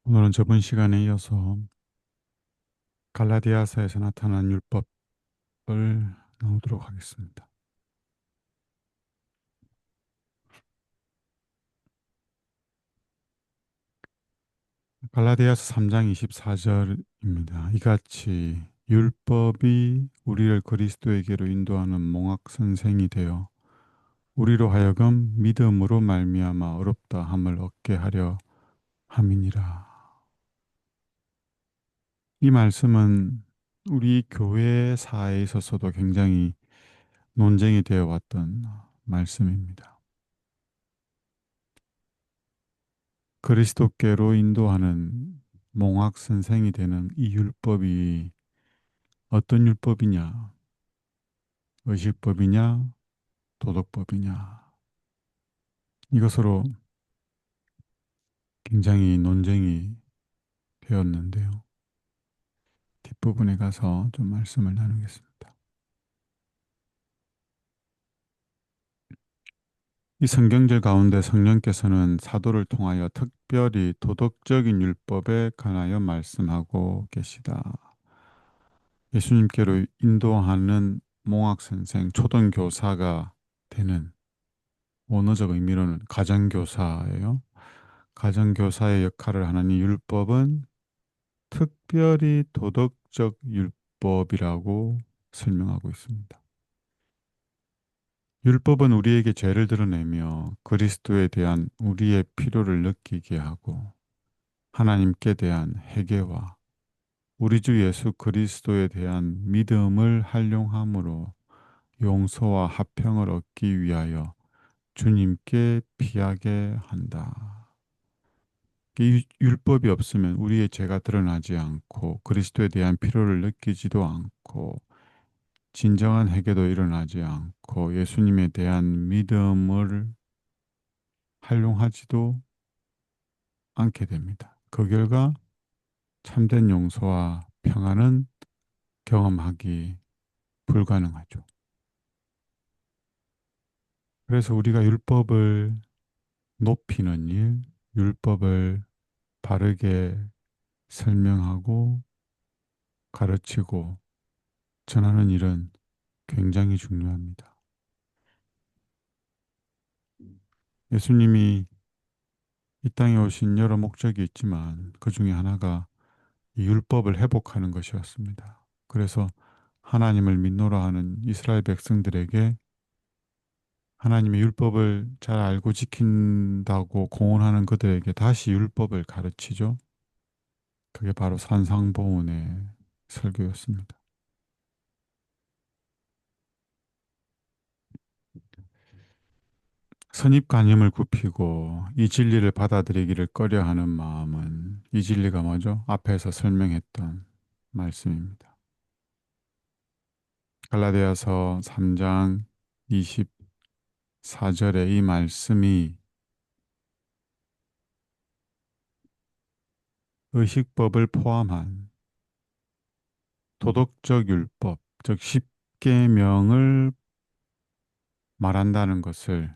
오늘은 저번 시간에 이어서 갈라디아서에서 나타난 율법을 나오도록 하겠습니다. 갈라디아서 3장 24절입니다. 이같이 율법이 우리를 그리스도에게로 인도하는 몽학 선생이 되어 우리로 하여금 믿음으로 말미암아 어렵다 함을 얻게 하려 함이니라. 이 말씀은 우리 교회사에 있어서도 굉장히 논쟁이 되어 왔던 말씀입니다. 그리스도께로 인도하는 몽학 선생이 되는 이 율법이 어떤 율법이냐? 의식법이냐? 도덕법이냐? 이것으로 굉장히 논쟁이 되었는데요. 뒷부분에 가서 좀 말씀을 나누겠습니다. 이 성경절 가운데 성령께서는 사도를 통하여 특별히 도덕적인 율법에 관하여 말씀하고 계시다. 예수님께로 인도하는 몽학 선생, 초등교사가 되는 원어적 의미로는 가정교사예요. 가정교사의 역할을 하는 이 율법은 특별히 도덕적 율법이라고 설명하고 있습니다. 율법은 우리에게 죄를 드러내며 그리스도에 대한 우리의 필요를 느끼게 하고 하나님께 대한 회개와 우리 주 예수 그리스도에 대한 믿음을 활용함으로 용서와 화평을 얻기 위하여 주님께 피하게 한다. 이 율법이 없으면 우리의 죄가 드러나지 않고 그리스도에 대한 필요를 느끼지도 않고 진정한 회개도 일어나지 않고 예수님에 대한 믿음을 활용하지도 않게 됩니다. 그 결과 참된 용서와 평안은 경험하기 불가능하죠. 그래서 우리가 율법을 높이는 일, 율법을 바르게 설명하고 가르치고 전하는 일은 굉장히 중요합니다. 예수님이 이 땅에 오신 여러 목적이 있지만 그 중에 하나가 이 율법을 회복하는 것이었습니다. 그래서 하나님을 믿노라 하는 이스라엘 백성들에게 하나님의 율법을 잘 알고 지킨다고 공언하는 그들에게 다시 율법을 가르치죠. 그게 바로 산상보훈의 설교였습니다. 선입관념을 굽히고 이 진리를 받아들이기를 꺼려하는 마음은 이 진리가 뭐죠? 앞에서 설명했던 말씀입니다. 갈라디아서 3장 24절의 이 말씀이 의식법을 포함한 도덕적 율법, 즉 십계명을 말한다는 것을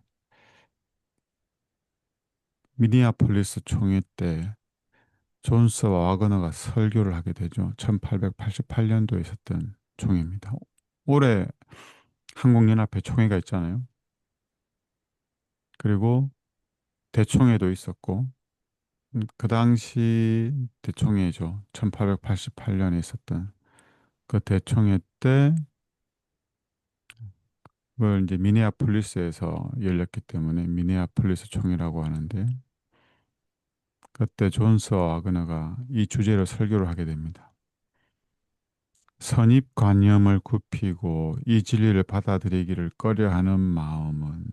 미니아폴리스 총회 때 존스와 와그너가 설교를 하게 되죠. 1888년도에 있었던 총회입니다. 올해 한국연합회 총회가 있잖아요. 그리고 대총회도 있었고 그 당시 대총회죠. 1888년에 있었던 그 대총회 때 그걸 이제 미네아폴리스에서 열렸기 때문에 미네아폴리스 총회라고 하는데 그때 존스와 와그너가 이 주제로 설교를 하게 됩니다. 선입관념을 굽히고 이 진리를 받아들이기를 꺼려하는 마음은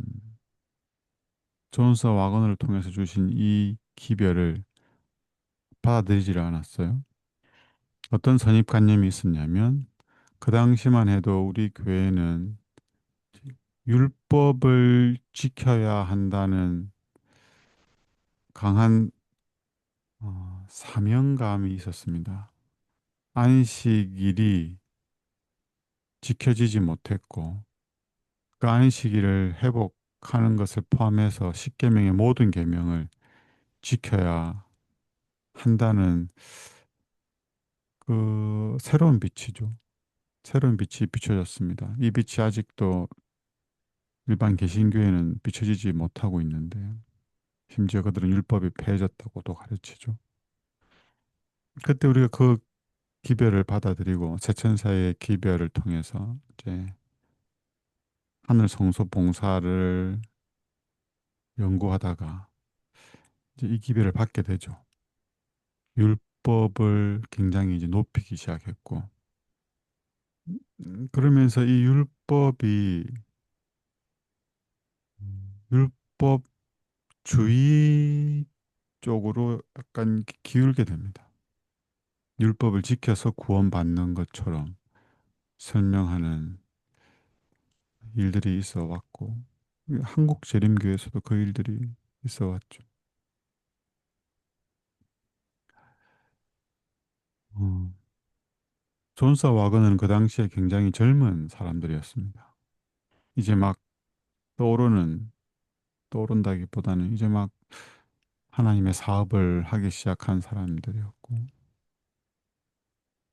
존스와 와그너를 통해서 주신 이 기별을 받아들이지를 않았어요. 어떤 선입관념이 있었냐면 그 당시만 해도 우리 교회는 율법을 지켜야 한다는 강한 사명감이 있었습니다. 안식일이 지켜지지 못했고 그 안식일을 회복하는 것을 포함해서 십계명의 모든 계명을 지켜야 한다는 그 새로운 빛이죠. 새로운 빛이 비춰졌습니다. 이 빛이 아직도 일반 개신교에는 비춰지지 못하고 있는데 심지어 그들은 율법이 폐해졌다고도 가르치죠. 그때 우리가 그 기별을 받아들이고 세천사의 기별을 통해서 이제 하늘 성소 봉사를 연구하다가 이제 이 기별을 받게 되죠. 율법을 굉장히 이제 높이기 시작했고 그러면서 이 율법이 율법주의 쪽으로 약간 기울게 됩니다. 율법을 지켜서 구원받는 것처럼 설명하는 일들이 있어 왔고 한국 재림교에서도 그 일들이 있어 왔죠. 어, 존사 와거는 그 당시에 굉장히 젊은 사람들이었습니다. 이제 막 떠오르는 떠오른다기보다는 이제 막 하나님의 사업을 하기 시작한 사람들이었고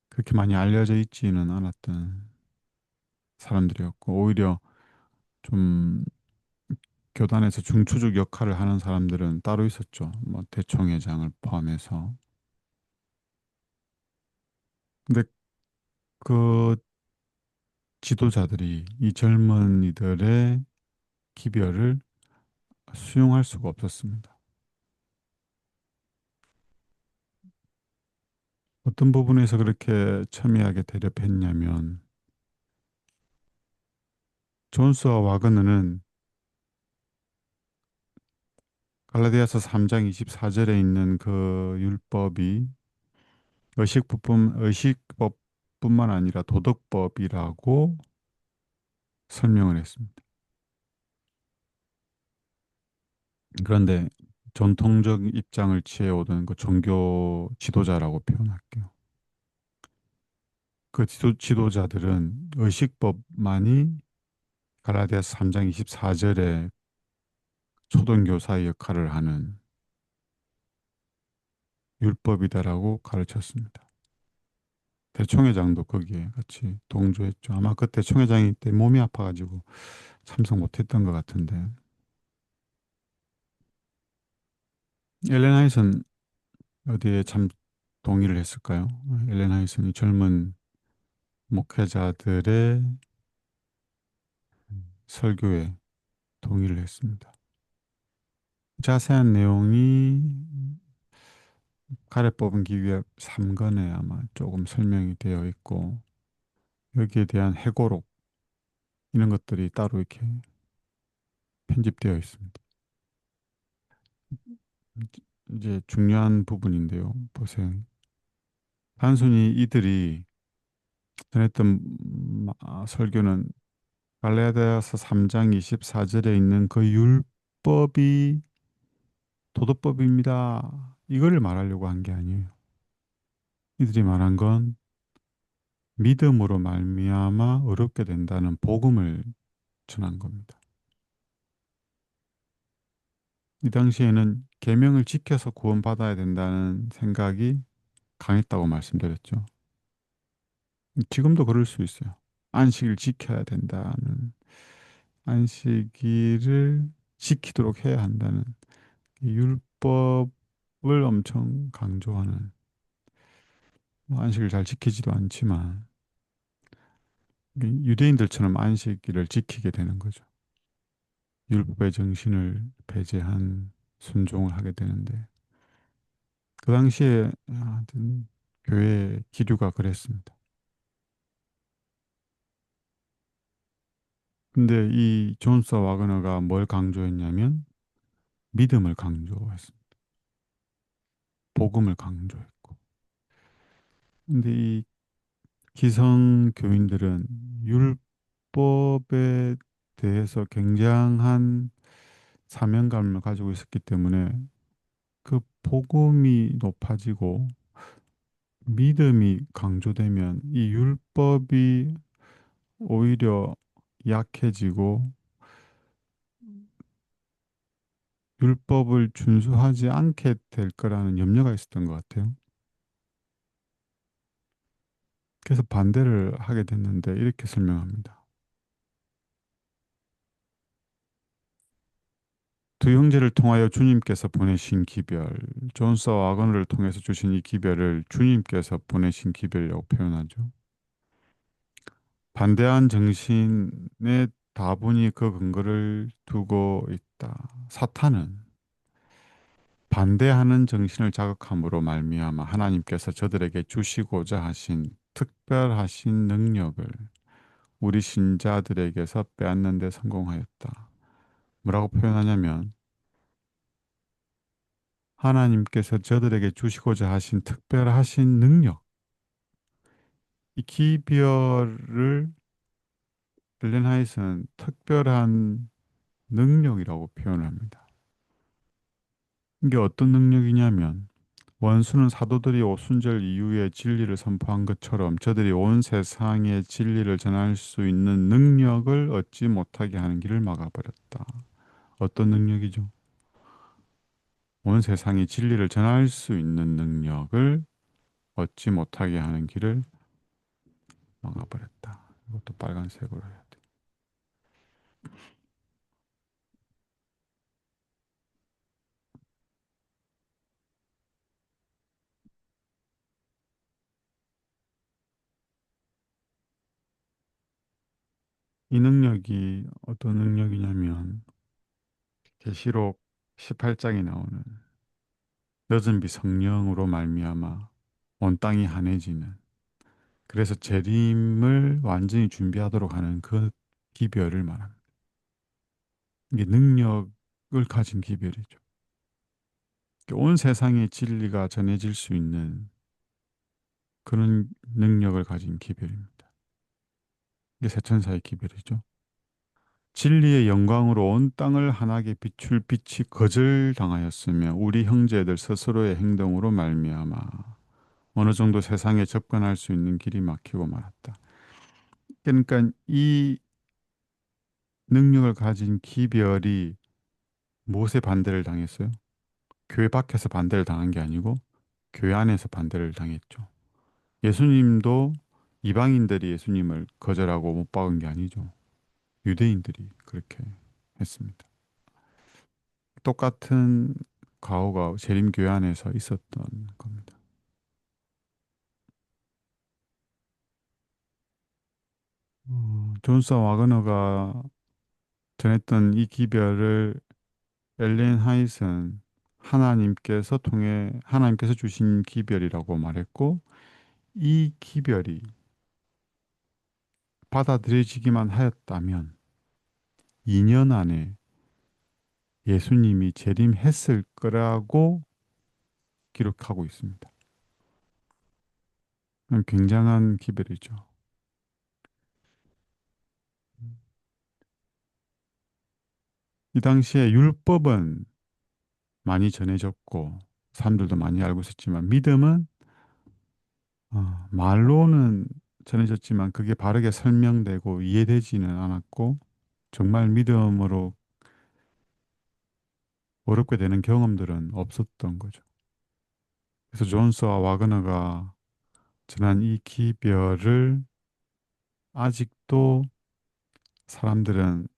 그렇게 많이 알려져 있지는 않았던 사람들이었고 오히려 좀 교단에서 중추적 역할을 하는 사람들은 따로 있었죠. 뭐 대총회장을 포함해서. 근데 그 지도자들이 이 젊은이들의 기별을 수용할 수가 없었습니다. 어떤 부분에서 그렇게 첨예하게 대립했냐면 존스와 와그너는 갈라디아서 3장 24절에 있는 그 율법이 의식법뿐만 아니라 도덕법이라고 설명을 했습니다. 그런데 전통적 입장을 취해오던 그 종교 지도자라고 표현할게요. 그 지도자들은 의식법만이 갈라디아서 3장 24절에 초등교사의 역할을 하는 율법이다라고 가르쳤습니다. 대총회장도 거기에 같이 동조했죠. 아마 그때 총회장이 때 몸이 아파가지고 참석 못했던 것 같은데. 엘렌 하이슨 어디에 참 동의를 했을까요? 엘렌 하이슨이 젊은 목회자들의 설교에 동의를 했습니다. 자세한 내용이 가래 뽑은 기구의 3권에 아마 조금 설명이 되어 있고 여기에 대한 해고록 이런 것들이 따로 이렇게 편집되어 있습니다. 이제 중요한 부분인데요. 보세요. 단순히 이들이 전했던 설교는 갈라디아서 3장 24절에 있는 그 율법이 도덕법입니다. 이거를 말하려고 한 게 아니에요. 이들이 말한 건 믿음으로 말미암아 어렵게 된다는 복음을 전한 겁니다. 이 당시에는 계명을 지켜서 구원받아야 된다는 생각이 강했다고 말씀드렸죠. 지금도 그럴 수 있어요. 안식일 지켜야 된다는 안식일을 지키도록 해야 한다는 이 율법을 엄청 강조하는 뭐 안식일 잘 지키지도 않지만 유대인들처럼 안식일을 지키게 되는 거죠. 율법의 정신을 배제한 순종을 하게 되는데 그 당시에 하여튼 교회 기류가 그랬습니다. 근데 이 존스 와그너가 뭘 강조했냐면 믿음을 강조했습니다. 복음을 강조했고. 근데 이 기성 교인들은 율법에 대해서 굉장한 사명감을 가지고 있었기 때문에 그 복음이 높아지고 믿음이 강조되면 이 율법이 오히려 약해지고 율법을 준수하지 않게 될 거라는 염려가 있었던 것 같아요. 그래서 반대를 하게 됐는데 이렇게 설명합니다. 두 형제를 통하여 주님께서 보내신 기별, 존스와 아거너를 통해서 주신 이 기별을 주님께서 보내신 기별이라고 표현하죠. 반대한 정신의 다분히 그 근거를 두고 있다. 사탄은 반대하는 정신을 자극함으로 말미암아 하나님께서 저들에게 주시고자 하신 특별하신 능력을 우리 신자들에게서 빼앗는 데 성공하였다. 뭐라고 표현하냐면 하나님께서 저들에게 주시고자 하신 특별하신 능력, 이 기별을 엘렌 하이트는 특별한 능력이라고 표현합니다. 이게 어떤 능력이냐면 원수는 사도들이 오순절 이후에 진리를 선포한 것처럼 저들이 온 세상에 진리를 전할 수 있는 능력을 얻지 못하게 하는 길을 막아버렸다. 어떤 능력이죠? 온 세상이 진리를 전할 수 있는 능력을 얻지 못하게 하는 길을 막아버렸다. 이것도 빨간색으로 해야 돼. 이 능력이 어떤 능력이냐면 계시록 18장에 나오는 늦은 비 성령으로 말미암아 온 땅이 환해지는, 그래서 재림을 완전히 준비하도록 하는 그 기별을 말합니다. 이게 능력을 가진 기별이죠. 온 세상에 진리가 전해질 수 있는 그런 능력을 가진 기별입니다. 이게 세천사의 기별이죠. 진리의 영광으로 온 땅을 환하게 비출 빛이 거절당하였으며 우리 형제들 스스로의 행동으로 말미암아 어느 정도 세상에 접근할 수 있는 길이 막히고 말았다. 그러니까 이 능력을 가진 기별이 무엇에 반대를 당했어요? 교회 밖에서 반대를 당한 게 아니고 교회 안에서 반대를 당했죠. 예수님도 이방인들이 예수님을 거절하고 못 박은 게 아니죠. 유대인들이 그렇게 했습니다. 똑같은 가오가 재림교회 안에서 있었던 겁니다. 존스 와그너가 전했던 이 기별을 엘렌 하이슨 하나님께서 주신 기별이라고 말했고 이 기별이 받아들여지기만 하였다면 2년 안에 예수님이 재림했을 거라고 기록하고 있습니다. 굉장한 기별이죠. 이 당시에 율법은 많이 전해졌고 사람들도 많이 알고 있었지만 믿음은 말로는 전해졌지만 그게 바르게 설명되고 이해되지는 않았고 정말 믿음으로 어렵게 되는 경험들은 없었던 거죠. 그래서 존스와 와그너가 전한 이 기별을 아직도 사람들은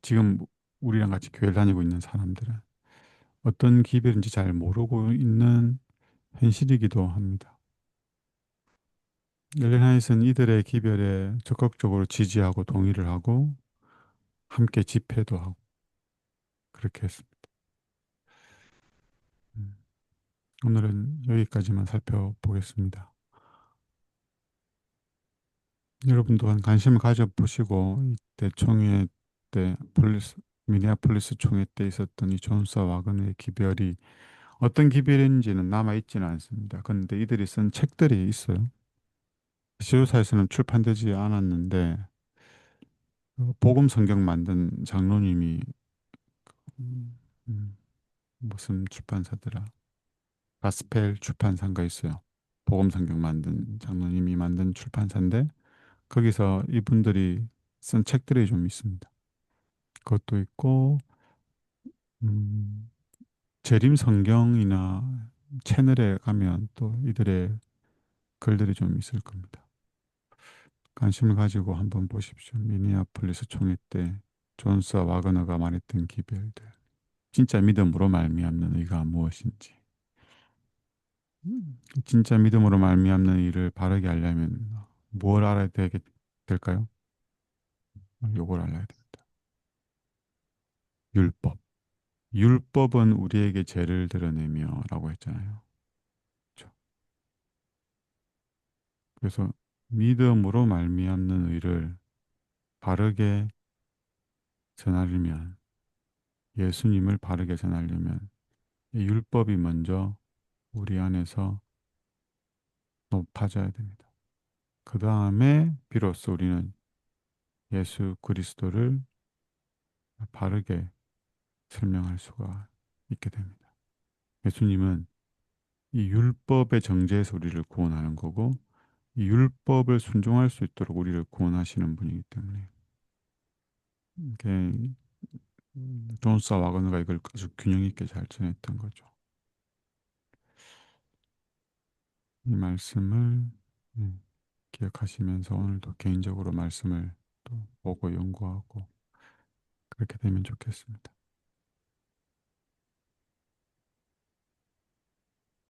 지금 우리랑 같이 교회를 다니고 있는 사람들은 어떤 기별인지 잘 모르고 있는 현실이기도 합니다. 엘렌 하이트는 이들의 기별에 적극적으로 지지하고 동의를 하고 함께 집회도 하고 그렇게 했습니다. 음, 오늘은 여기까지만 살펴보겠습니다. 여러분 또한 관심을 가져보시고 이때 총회 때 미네아폴리스 총회 때 있었던 이 존스와 와그너의 기별이 어떤 기별인지는 남아있지는 않습니다. 그런데 이들이 쓴 책들이 있어요. 지도사에서는 출판되지 않았는데 복음 성경 만든 장로님이 음, 음, 무슨 출판사더라? 라스펠 출판사가 있어요. 복음 성경 만든 장로님이 만든 출판사인데 거기서 이분들이 쓴 책들이 좀 있습니다. 그것도 있고, 음, 재림 성경이나 채널에 가면 또 이들의 글들이 좀 있을 겁니다. 관심을 가지고 한번 보십시오. 미니애폴리스 총회 때 존스와 와그너가 말했던 기별들. 진짜 믿음으로 말미암는 의가 무엇인지. 진짜 믿음으로 말미암는 일을 바르게 하려면 뭘 알아야 될까요? 요걸 알아야 됩니다. 율법. 율법은 우리에게 죄를 드러내며라고 했잖아요. 그렇죠? 그래서 믿음으로 말미암는 의를 바르게 전하려면, 예수님을 바르게 전하려면 이 율법이 먼저 우리 안에서 높아져야 됩니다. 그 다음에 비로소 우리는 예수 그리스도를 바르게 설명할 수가 있게 됩니다. 예수님은 이 율법의 정죄에서 우리를 구원하는 거고, 이 율법을 순종할 수 있도록 우리를 구원하시는 분이기 때문에 이게 존스 와거너가 이걸 아주 균형 있게 잘 전했던 거죠. 이 말씀을 기억하시면서 오늘도 개인적으로 말씀을 또 보고 연구하고 그렇게 되면 좋겠습니다.